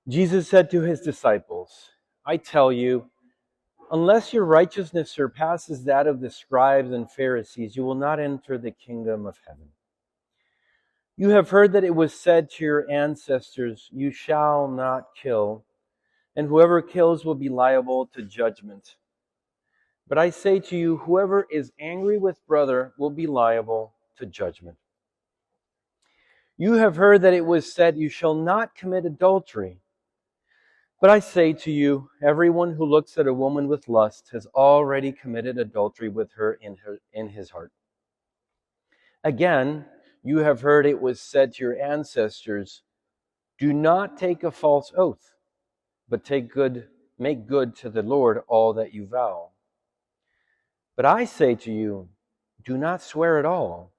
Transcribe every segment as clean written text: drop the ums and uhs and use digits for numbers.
Jesus said to his disciples, I tell you, unless your righteousness surpasses that of the scribes and Pharisees, you will not enter the kingdom of heaven. You have heard that it was said to your ancestors, you shall not kill, and whoever kills will be liable to judgment. But I say to you, whoever is angry with brother will be liable to judgment. You have heard that it was said, you shall not commit adultery. But I say to you, everyone who looks at a woman with lust has already committed adultery with her in his heart. Again, you have heard it was said to your ancestors, do not take a false oath, but make good to the Lord all that you vow. But I say to you, do not swear at all.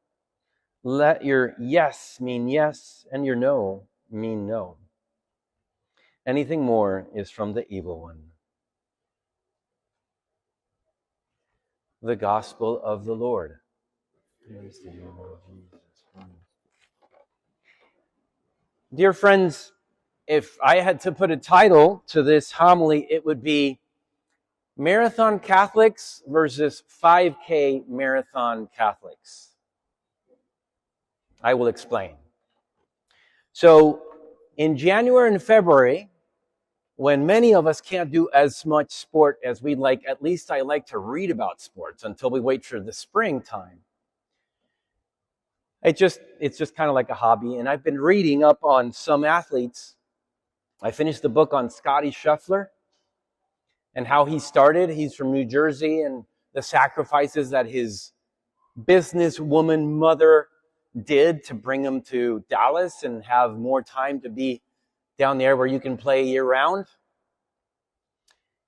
Let your yes mean yes, and your no mean no. Anything more is from the evil one. The Gospel of the Lord. Praise the Lord Jesus. Dear friends, if I had to put a title to this homily, it would be Marathon Catholics versus 5K Marathon Catholics. I will explain. So, in January and February, when many of us can't do as much sport as we'd like, at least I like to read about sports until we wait for the springtime. It's just kind of like a hobby, and I've been reading up on some athletes. I finished the book on Scotty Scheffler and how he started. He's from New Jersey, and the sacrifices that his businesswoman mother did to bring him to Dallas and have more time to be down there where you can play year-round.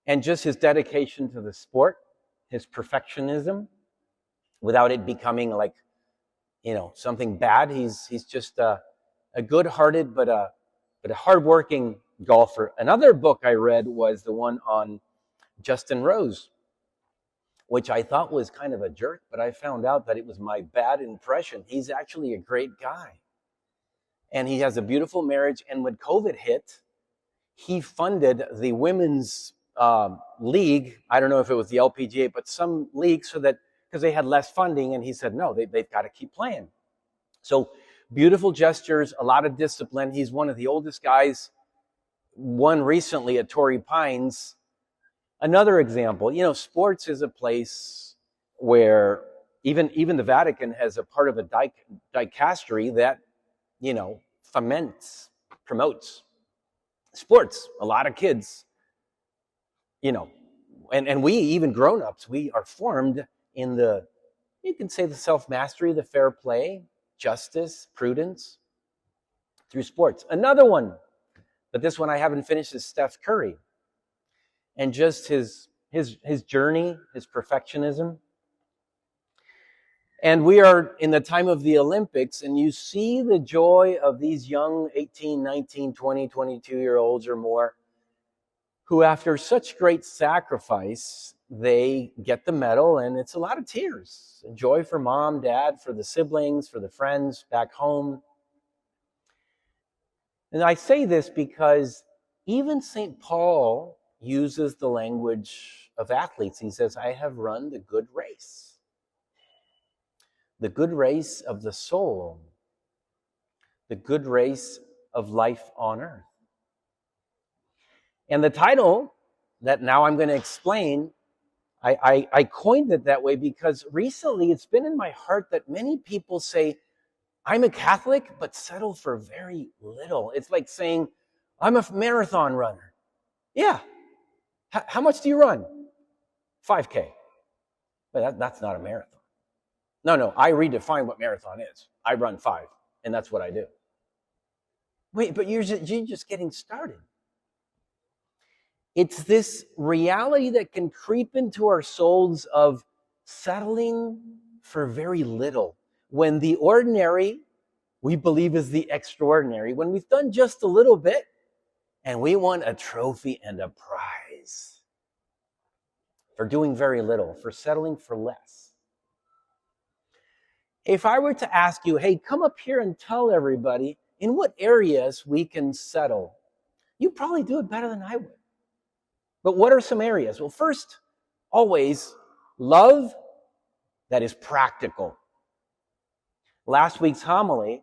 And just his dedication to the sport, his perfectionism, without it becoming like, something bad. He's just a good-hearted but a hard-working golfer. Another book I read was the one on Justin Rose, which I thought was kind of a jerk, but I found out that it was my bad impression. He's actually a great guy. And he has a beautiful marriage. And when COVID hit, he funded the women's league. I don't know if it was the LPGA, but some league, so that because they had less funding, and he said, no, they've got to keep playing. So beautiful gestures, a lot of discipline. He's one of the oldest guys, won recently at Torrey Pines. Another example, sports is a place where even the Vatican has a part of a dicastery that, promotes sports. A lot of kids, and we, even grown-ups, we are formed in you can say the self-mastery, the fair play, justice, prudence, through sports. Another one, but this one I haven't finished, is Steph Curry. And just his journey, his perfectionism. And we are in the time of the Olympics, and you see the joy of these young 18, 19, 20, 22-year-olds or more, who after such great sacrifice, they get the medal, and it's a lot of tears. Joy for mom, dad, for the siblings, for the friends back home. And I say this because even St. Paul uses the language of athletes. He says, I have run the good race. The good race of the soul. The good race of life on earth. And the title that now I'm going to explain, I coined it that way because recently it's been in my heart that many people say, I'm a Catholic, but settle for very little. It's like saying, I'm a marathon runner. Yeah. How much do you run? 5K. But that's not a marathon. No, I redefine what marathon is. I run 5, and that's what I do. Wait, but you're just getting started. It's this reality that can creep into our souls of settling for very little. When the ordinary, we believe, is the extraordinary. When we've done just a little bit, and we want a trophy and a prize for doing very little, for settling for less. If I were to ask you, hey, come up here and tell everybody in what areas we can settle, You probably do it better than I would. But what are some areas? Well, first, always love that is practical. Last week's homily,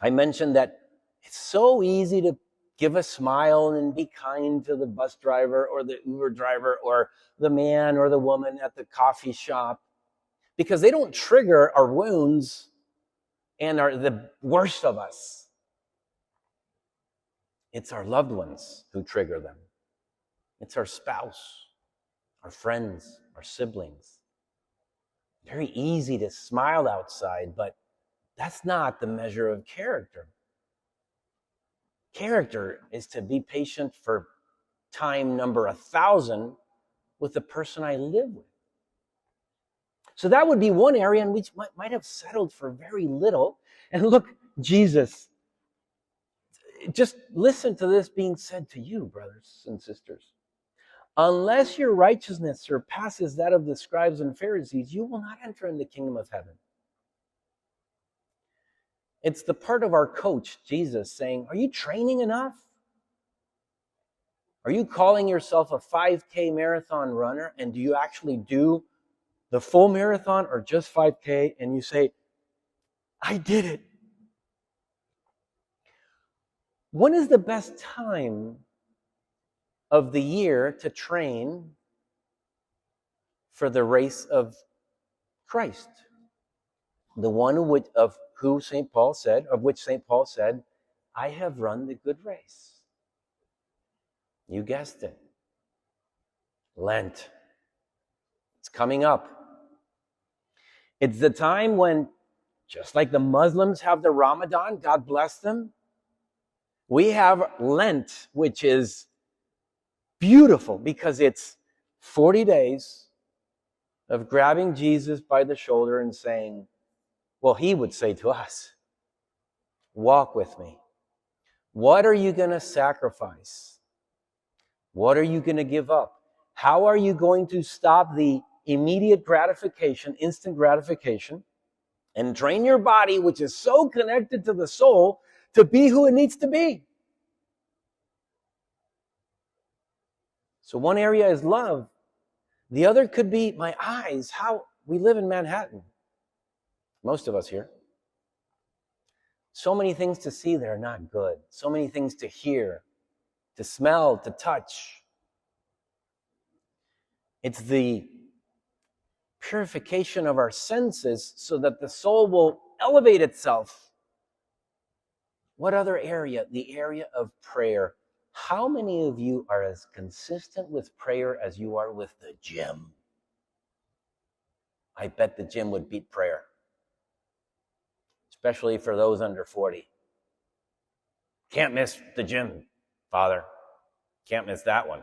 I mentioned that it's so easy to give a smile and be kind to the bus driver or the Uber driver or the man or the woman at the coffee shop, because they don't trigger our wounds and are the worst of us. It's our loved ones who trigger them. It's our spouse, our friends, our siblings. Very easy to smile outside, but that's not the measure of character. Character is to be patient for time number 1,000 with the person I live with. So that would be one area in which might have settled for very little. And look, Jesus, just listen to this being said to you, brothers and sisters. Unless your righteousness surpasses that of the scribes and Pharisees, you will not enter in the kingdom of heaven. It's the part of our coach, Jesus, saying, are you training enough? Are you calling yourself a 5K marathon runner, and do you actually do the full marathon or just 5K, and you say, I did it? When is the best time of the year to train for the race of Christ? The one of which St. Paul said, I have run the good race. You guessed it. Lent. It's coming up. It's the time when, just like the Muslims have the Ramadan, God bless them, we have Lent, which is beautiful because it's 40 days of grabbing Jesus by the shoulder and saying, well, he would say to us, walk with me. What are you going to sacrifice? What are you going to give up? How are you going to stop the immediate gratification, instant gratification, and train your body, which is so connected to the soul, to be who it needs to be? So one area is love. The other could be my eyes. How we live in Manhattan. Most of us here. So many things to see that are not good. So many things to hear, to smell, to touch. It's the purification of our senses so that the soul will elevate itself. What other area? The area of prayer. How many of you are as consistent with prayer as you are with the gym? I bet the gym would beat prayer. Especially for those under 40. Can't miss the gym, Father. Can't miss that one.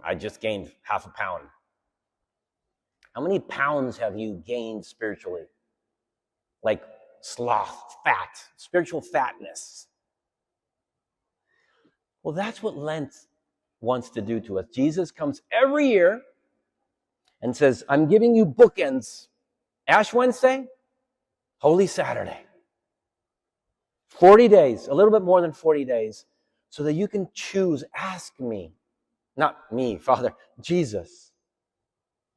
I just gained half a pound. How many pounds have you gained spiritually? Like sloth, fat, spiritual fatness. Well, that's what Lent wants to do to us. Jesus comes every year and says, I'm giving you bookends. Ash Wednesday, Holy Saturday. 40 days, a little bit more than 40 days, so that you can choose. Ask me, not me, Father, Jesus.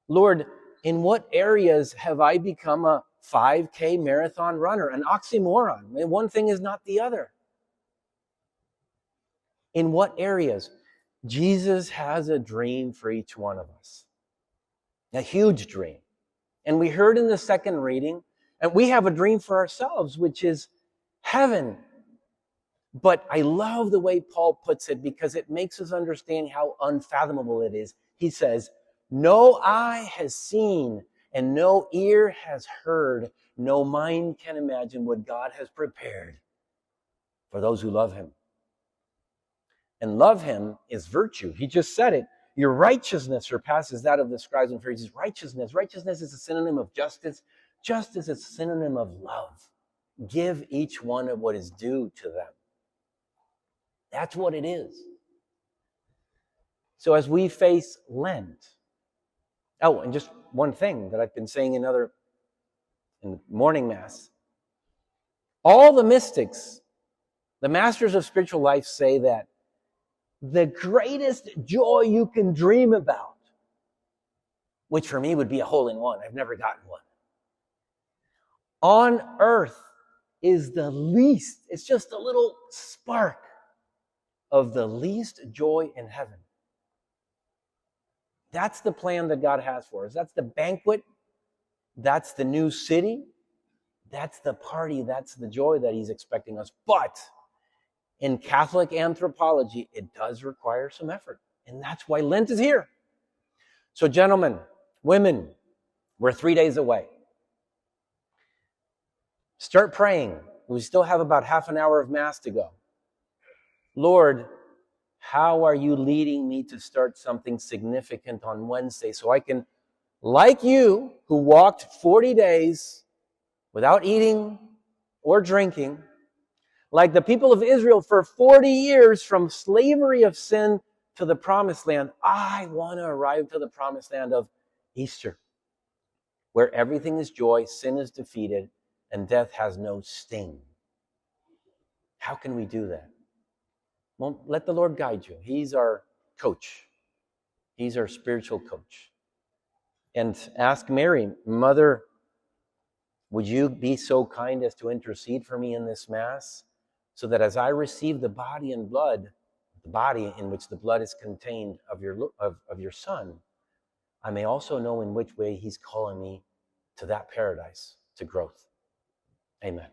Lord, in what areas have I become a 5K marathon runner? An oxymoron. One thing is not the other. In what areas? Jesus has a dream for each one of us. A huge dream. And we heard in the second reading, and we have a dream for ourselves, which is heaven. But I love the way Paul puts it because it makes us understand how unfathomable it is. He says, no eye has seen and no ear has heard, no mind can imagine what God has prepared for those who love him. And love him is virtue. He just said it. Your righteousness surpasses that of the scribes and Pharisees. Righteousness is a synonym of justice. Justice is a synonym of love. Give each one of what is due to them. That's what it is. So as we face Lent, and just one thing that I've been saying in the morning mass. All the mystics, the masters of spiritual life, say that the greatest joy you can dream about, which for me would be a hole-in-one. I've never gotten one. On earth is the least, it's just a little spark of the least joy in heaven. That's the plan that God has for us. That's the banquet. That's the new city. That's the party. That's the joy that he's expecting us. But in Catholic anthropology, it does require some effort. And that's why Lent is here. So gentlemen, women, we're 3 days away. Start praying. We still have about half an hour of Mass to go. Lord, how are you leading me to start something significant on Wednesday so I can, like you, who walked 40 days without eating or drinking, like the people of Israel for 40 years from slavery of sin to the promised land, I want to arrive to the promised land of Easter, where everything is joy, sin is defeated, and death has no sting. How can we do that? Well, let the Lord guide you. He's our coach. He's our spiritual coach. And ask Mary, Mother, would you be so kind as to intercede for me in this Mass, so that as I receive the body and blood, the body in which the blood is contained of your Son, I may also know in which way he's calling me to that paradise, to growth. Amen.